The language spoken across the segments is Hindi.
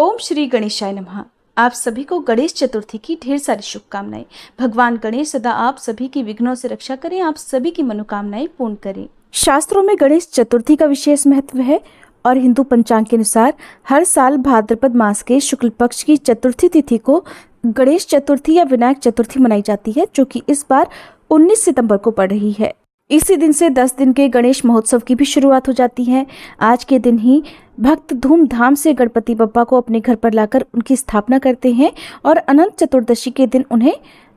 ओम श्री गणेशाय नमः। आप सभी को गणेश चतुर्थी की ढेर सारी शुभकामनाएं। भगवान गणेश सदा आप सभी की विघ्नों से रक्षा करें, आप सभी की मनोकामनाएं पूर्ण करें। शास्त्रों में गणेश चतुर्थी का विशेष महत्व है और हिंदू पंचांग के अनुसार हर साल भाद्रपद मास के शुक्ल पक्ष की चतुर्थी तिथि को गणेश चतुर्थी या विनायक चतुर्थी मनाई जाती है, जो कि इस बार 19 सितंबर को पड़ रही है। इसी दिन से 10 दिन के गणेश महोत्सव की भी शुरुआत हो जाती है। आज के दिन ही भक्त धूमधाम से गणपति बप्पा को अपने घर पर लाकर उनकी स्थापना करते हैं और अनंत चतुर्दशी के दिन उन्हें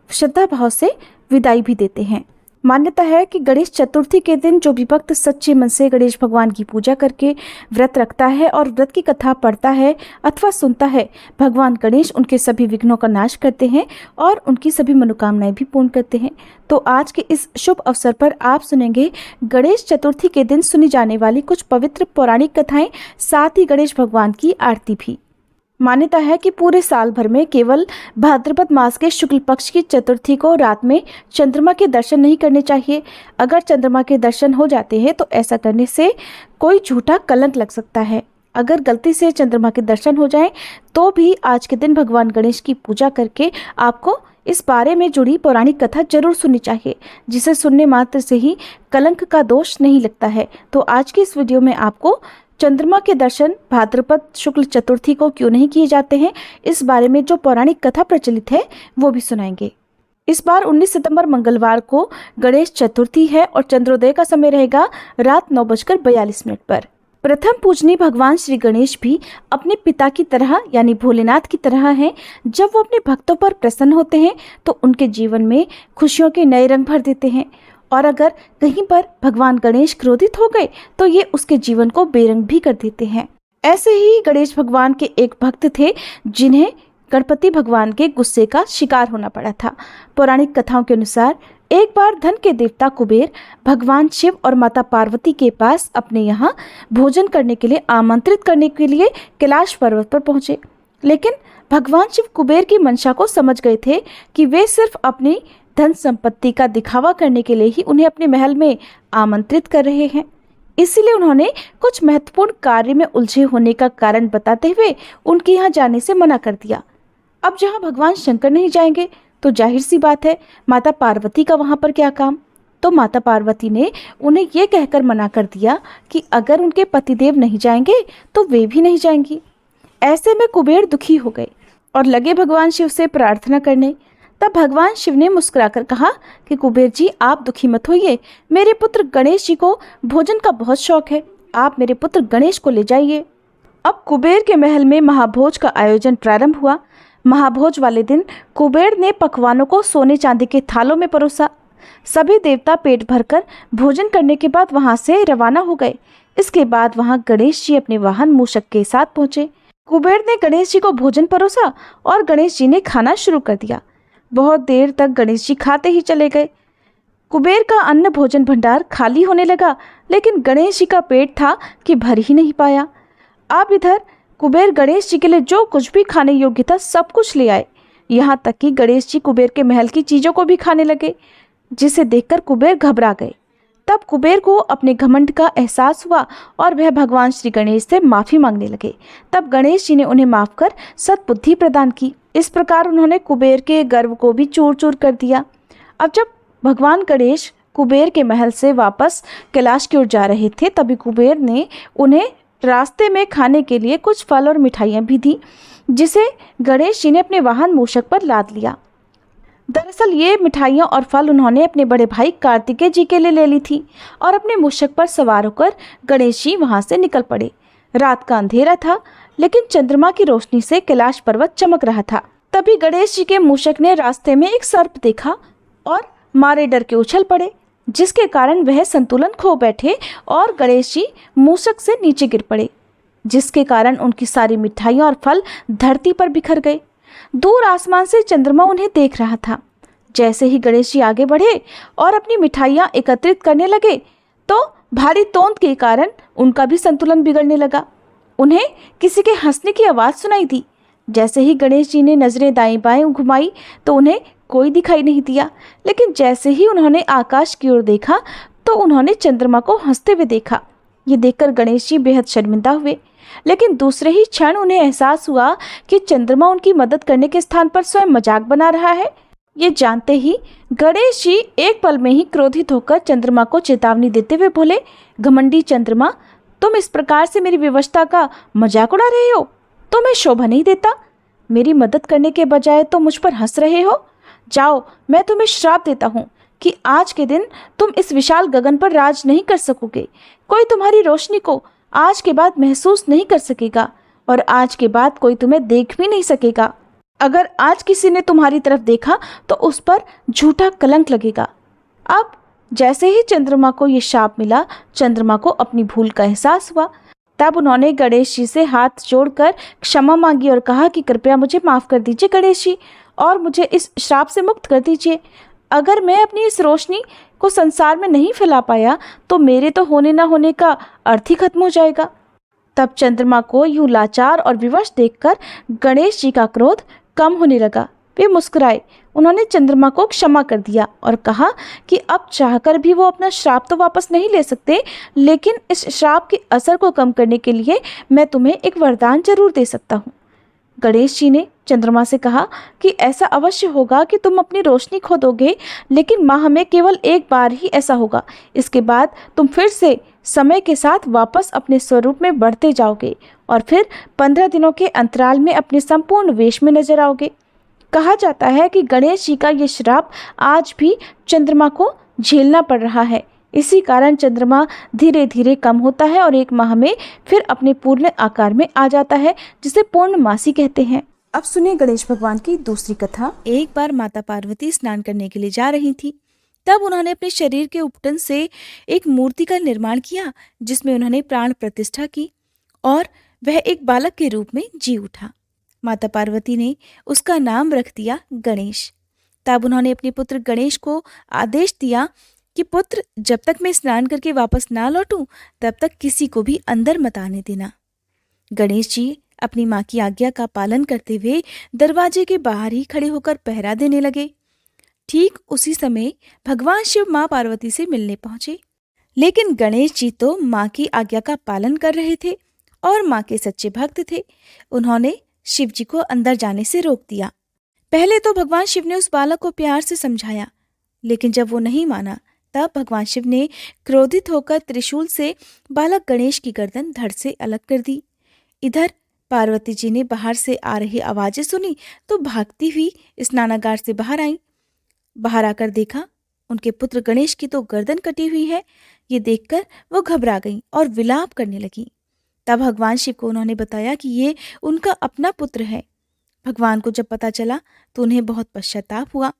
श्रद्धा भाव से विदाई भी देते हैं। मान्यता है कि गणेश चतुर्थी के दिन जो भी भक्त सच्चे मन से गणेश भगवान की पूजा करके व्रत रखता है और व्रत की कथा पढ़ता है अथवा सुनता है, भगवान गणेश उनके सभी विघ्नों का नाश करते हैं और उनकी सभी मनोकामनाएं भी पूर्ण करते हैं। तो आज के इस शुभ अवसर पर आप सुनेंगे गणेश चतुर्थी के दिन सुनी जाने वाली कुछ पवित्र पौराणिक कथाएं, साथ ही गणेश भगवान की आरती भी। मान्यता है कि पूरे साल भर में केवल भाद्रपद मास के शुक्ल पक्ष की चतुर्थी को रात में चंद्रमा के दर्शन नहीं करने चाहिए। अगर चंद्रमा के दर्शन हो जाते हैं तो ऐसा करने से कोई झूठा कलंक लग सकता है। अगर गलती से चंद्रमा के दर्शन हो जाएं तो भी आज के दिन भगवान गणेश की पूजा करके आपको इस बारे में जुड़ी पौराणिक कथा जरूर सुननी चाहिए, जिसे सुनने मात्र से ही कलंक का दोष नहीं लगता है। तो आज की इस वीडियो में आपको चंद्रमा के दर्शन भाद्रपद शुक्ल चतुर्थी को क्यों नहीं किए जाते हैं, इस बारे में जो पौराणिक कथा प्रचलित है वो भी सुनाएंगे। इस बार 19 सितंबर मंगलवार को गणेश चतुर्थी है और चंद्रोदय का समय रहेगा रात 9:42 पर। प्रथम पूजनीय भगवान श्री गणेश भी अपने पिता की तरह यानी भोलेनाथ की तरह हैं। जब वो अपने भक्तों पर प्रसन्न होते हैं तो उनके जीवन में खुशियों के नए रंग भर देते हैं, और अगर कहीं पर भगवान गणेश क्रोधित हो गए तो ये उसके जीवन को बेरंग भी कर देते हैं। ऐसे ही गणेश भगवान के एक भक्त थे जिन्हें गणपति भगवान के गुस्से का शिकार होना पड़ा था। पौराणिक कथाओं के अनुसार एक बार धन के देवता कुबेर भगवान शिव और माता पार्वती के पास अपने यहाँ भोजन करने के लिए आमंत्रित करने के लिए कैलाश पर्वत पर पहुंचे। लेकिन भगवान शिव कुबेर की मंशा को समझ गए थे कि वे सिर्फ अपनी धन संपत्ति का दिखावा करने के लिए ही उन्हें अपने महल में आमंत्रित कर रहे हैं। इसीलिए उन्होंने कुछ महत्वपूर्ण कार्य में उलझे होने का कारण बताते हुए उनके यहाँ जाने से मना कर दिया। अब जहाँ भगवान शंकर नहीं जाएंगे तो जाहिर सी बात है माता पार्वती का वहाँ पर क्या काम। तो माता पार्वती ने उन्हें ये कहकर मना कर दिया कि अगर उनके पतिदेव नहीं जाएंगे तो वे भी नहीं जाएंगी। ऐसे में कुबेर दुखी हो गए और लगे भगवान शिव से प्रार्थना करने। तब भगवान शिव ने मुस्कुराकर कहा कि कुबेर जी, आप दुखी मत होइए, मेरे पुत्र गणेश जी को भोजन का बहुत शौक है, आप मेरे पुत्र गणेश को ले जाइए। अब कुबेर के महल में महाभोज का आयोजन प्रारंभ हुआ। महाभोज वाले दिन कुबेर ने पकवानों को सोने चांदी के थालों में परोसा। सभी देवता पेट भरकर भोजन करने के बाद वहां से रवाना हो गए। इसके बाद वहां गणेश जी अपने वाहन मूषक के साथ पहुंचे। कुबेर ने गणेश जी को भोजन परोसा और गणेश जी ने खाना शुरू कर दिया। बहुत देर तक गणेश जी खाते ही चले गए। कुबेर का अन्न भोजन भंडार खाली होने लगा, लेकिन गणेश जी का पेट था कि भर ही नहीं पाया। अब इधर कुबेर गणेश जी के लिए जो कुछ भी खाने योग्य था सब कुछ ले आए। यहाँ तक कि गणेश जी कुबेर के महल की चीजों को भी खाने लगे, जिसे देखकर कुबेर घबरा गए। तब कुबेर को अपने घमंड का एहसास हुआ और वह भगवान श्री गणेश से माफी मांगने लगे। तब गणेश जी ने उन्हें माफ कर सद्बुद्धि प्रदान की। इस प्रकार उन्होंने कुबेर के गर्व को भी चूर चूर कर दिया। अब जब भगवान गणेश कुबेर के महल से वापस कैलाश की ओर जा रहे थे, तभी कुबेर ने उन्हें रास्ते में खाने के लिए कुछ फल और मिठाइयाँ भी दी, जिसे गणेश जी ने अपने वाहन मूषक पर लाद लिया। दरअसल ये मिठाइयाँ और फल उन्होंने अपने बड़े भाई कार्तिकेय जी के लिए ले ली थी और अपने मूषक पर सवार होकर गणेश जी वहाँ से निकल पड़े। रात का अंधेरा था, लेकिन चंद्रमा की रोशनी से कैलाश पर्वत चमक रहा था। तभी गणेश जी के मूषक ने रास्ते में एक सर्प देखा और मारे डर के उछल पड़े, जिसके कारण वह संतुलन खो बैठे और गणेश जी मूषक से नीचे गिर पड़े, जिसके कारण उनकी सारी मिठाइयाँ और फल धरती पर बिखर गए। दूर आसमान से चंद्रमा उन्हें देख रहा था। जैसे ही गणेश जी आगे बढ़े और अपनी मिठाइयाँ एकत्रित करने लगे तो भारी तोंद के कारण उनका भी संतुलन बिगड़ने लगा। उन्हें किसी के हंसने की आवाज़ सुनाई दी। जैसे ही गणेश जी ने नजरें दाएं बाएं घुमाई तो उन्हें कोई दिखाई नहीं दिया, लेकिन जैसे ही उन्होंने आकाश की ओर देखा तो उन्होंने चंद्रमा को हंसते हुए देखा। ये देखकर गणेश जी बेहद शर्मिंदा हुए। लेकिन दूसरे ही क्षण उन्हें एहसास हुआ कि चंद्रमा उनकी मदद करने के स्थान पर स्वयं मजाक बना रहा है। ये जानते ही गणेश जी एक पल में ही क्रोधित होकर चंद्रमा को चेतावनी देते हुए बोले, घमंडी चंद्रमा, तुम इस प्रकार से मेरी व्यवस्था का मजाक उड़ा रहे हो। तुम्हें शोभा नहीं देता। मेरी मदद करने के बजाय तो मुझ पर हंस रहे हो। जाओ, मैं तुम्हें श्राप देता हूँ कि आज के दिन तुम इस विशाल गगन पर राज नहीं कर सकोगे। कोई तुम्हारी रोशनी को आज के बाद महसूस नहीं कर सकेगा और आज के बाद कोई तुम्हें देख भी नहीं सकेगा। अगर आज किसी ने तुम्हारी तरफ देखा तो उस पर झूठा कलंक लगेगा। अब जैसे ही चंद्रमा को ये शाप मिला, चंद्रमा को अपनी भूल का एहसास हुआ। तब उन्होंने गणेश जी से हाथ जोड़कर क्षमा मांगी और कहा कि कृपया मुझे माफ़ कर दीजिए गणेश जी, और मुझे इस श्राप से मुक्त कर दीजिए। अगर मैं अपनी इस रोशनी को संसार में नहीं फैला पाया तो मेरे तो होने ना होने का अर्थ ही खत्म हो जाएगा। तब चंद्रमा को यूं लाचार और विवश देखकर गणेश जी का क्रोध कम होने लगा। वे मुस्कुराए। उन्होंने चंद्रमा को क्षमा कर दिया और कहा कि अब चाहकर भी वो अपना श्राप तो वापस नहीं ले सकते, लेकिन इस श्राप के असर को कम करने के लिए मैं तुम्हें एक वरदान जरूर दे सकता हूँ। गणेश जी ने चंद्रमा से कहा कि ऐसा अवश्य होगा कि तुम अपनी रोशनी खो दोगे, लेकिन माह में केवल एक बार ही ऐसा होगा। इसके बाद तुम फिर से समय के साथ वापस अपने स्वरूप में बढ़ते जाओगे और फिर 15 दिनों के अंतराल में अपने संपूर्ण वेश में नजर आओगे। कहा जाता है कि गणेश जी का ये श्राप आज भी चंद्रमा को झेलना पड़ रहा है। इसी कारण चंद्रमा धीरे धीरे कम होता है और एक माह में फिर अपने पूर्ण आकार में आ जाता है, जिसे पूर्णमासी कहते हैं। अब सुनिए गणेश भगवान की दूसरी कथा। एक बार माता पार्वती स्नान करने के लिए जा रही थी। तब उन्होंने अपने शरीर के उपटन से एक मूर्ति का निर्माण किया, जिसमें उन्होंने प्राण प्रतिष्ठा की और वह एक बालक के रूप में जी उठा। माता पार्वती ने उसका नाम रख दिया गणेश। तब उन्होंने अपने पुत्र गणेश को आदेश दिया कि पुत्र, जब तक मैं स्नान करके वापस ना लौटूं तब तक किसी को भी अंदर मत आने देना। गणेश जी अपनी माँ की आज्ञा का पालन करते हुए दरवाजे के बाहर ही खड़े होकर पहरा देने लगे। ठीक उसी समय भगवान शिव माँ पार्वती से मिलने पहुंचे, लेकिन गणेश जी तो माँ की आज्ञा का पालन कर रहे थे और माँ के सच्चे भक्त थे। उन्होंने शिव जी को अंदर जाने से रोक दिया। पहले तो भगवान शिव ने उस बालक को प्यार से समझाया, लेकिन जब वो नहीं माना तब भगवान शिव ने क्रोधित होकर त्रिशूल से बालक गणेश की गर्दन धड़ से अलग कर दी। इधर पार्वती जी ने बाहर से आ रही आवाजें सुनी तो भागती हुई स्नानागार से बाहर आई। बाहर आकर देखा उनके पुत्र गणेश की तो गर्दन कटी हुई है। ये देखकर वो घबरा गईं और विलाप करने लगी। तब भगवान शिव को उन्होंने बताया कि ये उनका अपना पुत्र है। भगवान को जब पता चला तो उन्हें बहुत पश्चाताप हुआ।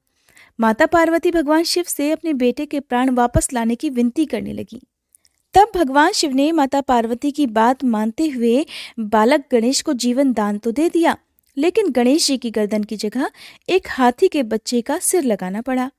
माता पार्वती भगवान शिव से अपने बेटे के प्राण वापस लाने की विनती करने लगी। तब भगवान शिव ने माता पार्वती की बात मानते हुए बालक गणेश को जीवन दान तो दे दिया, लेकिन गणेश जी की गर्दन की जगह एक हाथी के बच्चे का सिर लगाना पड़ा।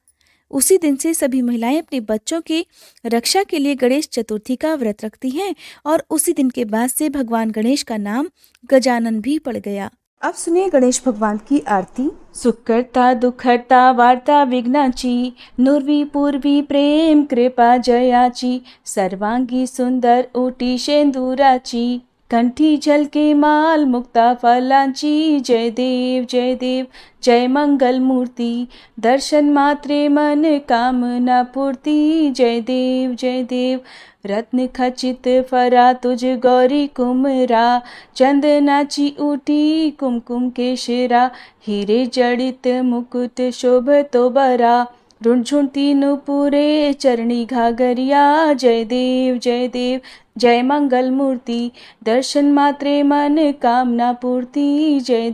उसी दिन से सभी महिलाएं अपने बच्चों की रक्षा के लिए गणेश चतुर्थी का व्रत रखती हैं और उसी दिन के बाद से भगवान गणेश का नाम गजानन भी पड़ गया। अब सुनिए गणेश भगवान की आरती। सुखकर्ता दुखहर्ता वार्ता विघ्नाची, नुर्वी पूर्वी प्रेम कृपा जयाची, सर्वांगी सुंदर ओटी शेंदुराची, कंठी झलके माल मुक्ता फलांची, जय देव जय देव जय मंगल मूर्ति, दर्शन मात्रे मन कामना पूर्ति, जय देव रत्न खचित फरा तुझ गौरी कुमरा, चंदनाची ऊटी कुमकुम केशरा, हीरे जड़ित मुकुट शोभतो बरा, रुणझुणती नुपुरे चरणी घाघरिया, जय देव जय मंगल मूर्ति, दर्शन मात्रे मन कामना पूर्ति, जय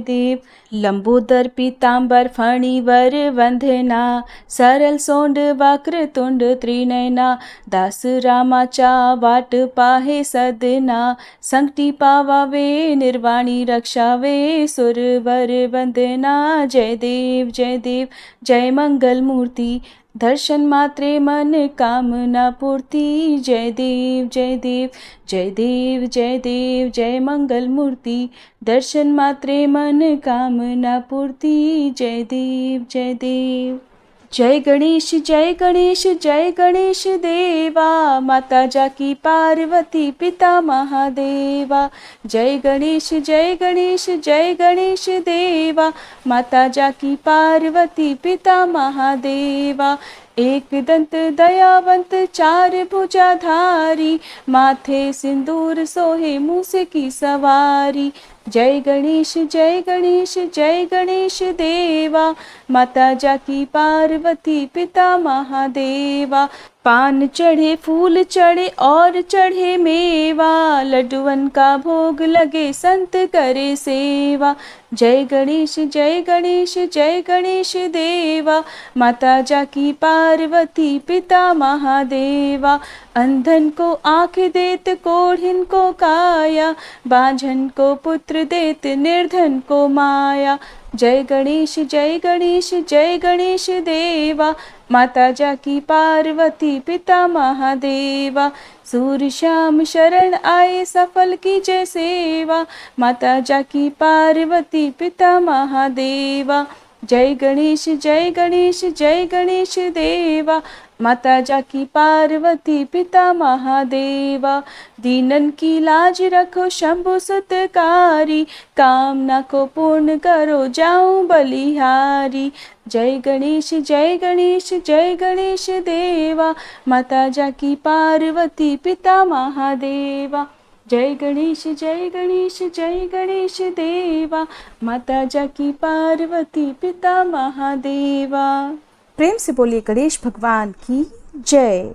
देव लंबोदर पीतांबर फणिवर वंदना, सरल सोंड वक्र तुंड त्रिनयना, दास रामाचा वाट पाहे सदना, संकटी पावावे निर्वाणी रक्षावे, सुरवर वंदना, जय देव जय मंगल मूर्ति, दर्शन मात्रे मन कामना पूर्ति, जय देव जय मंगल मूर्ति, दर्शन मात्रे मन कामना पूर्ति, जय देव जय गणेश जय गणेश जय गणेश देवा, माता जाकी पार्वती पिता महादेवा। जय गणेश जय गणेश जय गणेश देवा, माता जाकी पार्वती पिता महादेवा। एक दंत दयावंत चार भुजाधारी, माथे सिंदूर सोहे मूस की सवारी। जय गणेश जय गणेश जय गणेश देवा, माता जाकी पार्वती पिता महादेवा। पान चढ़े फूल चढ़े और चढ़े मेवा, लड्डुअन का भोग लगे संत करे सेवा। जय गणेश जय गणेश जय गणेश देवा, माता जाकी पार्वती पिता महादेवा। अंधन को आँख देत कोढ़िन को काया, बांझन को पुत्र देत निर्धन को माया। जय गणेश जय गणेश जय गणेश देवा, माता जाकी पार्वती पिता महादेवा। सूर्य श्याम शरण आए सफल कीजय सेवा, माता जाकी पार्वती पिता महादेवा। जय गणेश जय गणेश जय गणेश देवा, माता जाकी पार्वती पिता महादेवा। दीनन की लाज रखो शंभु सुतकारी, कामना को पूर्ण करो जाऊं बलिहारी। जय गणेश जय गणेश जय गणेश देवा, माता जाकी पार्वती पिता महादेवा। जय गणेश जय गणेश जय गणेश देवा, माता जाकी पार्वती पिता महादेवा। प्रेम से बोलिए गणेश भगवान की जय।